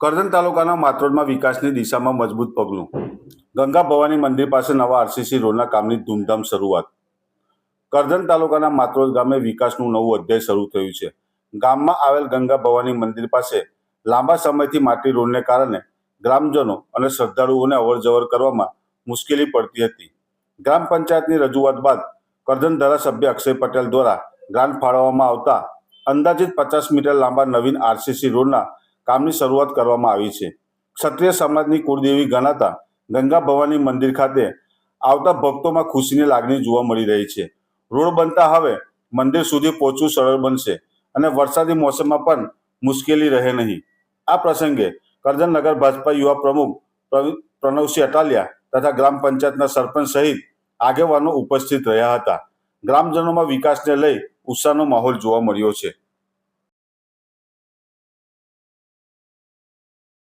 કરજણ તાલુકાના માત્રોદમાં વિકાસની દિશામાં મજબૂત પગલું. ગંગા ભવાની મંદિર પાસે નવા આરસીસી રોડના કામની ધૂમધામ શરૂઆત. કરજણ તાલુકાના માત્રોદ ગામે વિકાસનું નવું અધ્યાય શરૂ થયું છે. ગામમાં આવેલ ગંગા ભવાની મંદિર પાસે લાંબા સમયથી માટી રોડને કારણે ગ્રામજનો અને શ્રદ્ધાળુઓને અવરજવર કરવામાં મુશ્કેલી પડતી હતી. ગ્રામ પંચાયતની રજૂઆત બાદ કરજણ ધારાસભ્ય અક્ષય પટેલ દ્વારા ગ્રાન્ટ ફાળવવામાં આવતા અંદાજિત 50 મીટર લાંબા નવીન આરસીસી રોડના કામની શરૂઆત કરવામાં આવી છે. ક્ષત્રિય સમાજની કુળદેવી ગણાતા ગંગા ભવાની મંદિર ખાતે આવતા ભક્તોમાં ખુશીની લાગણી જોવા મળી રહી છે. રોડ બનતા હવે મંદિર સુધી પહોંચવું સરળ બનશે અને વરસાદી મોસમમાં પણ મુશ્કેલી રહે નહીં. આ પ્રસંગે કરજણ નગર ભાજપા યુવા પ્રમુખ પ્રણવસિંહ અટાલિયા તથા ગ્રામ પંચાયતના સરપંચ સહિત આગેવાનો ઉપસ્થિત રહ્યા હતા. ગ્રામજનોમાં વિકાસને લઈ ઉત્સાહનો માહોલ જોવા મળ્યો છે.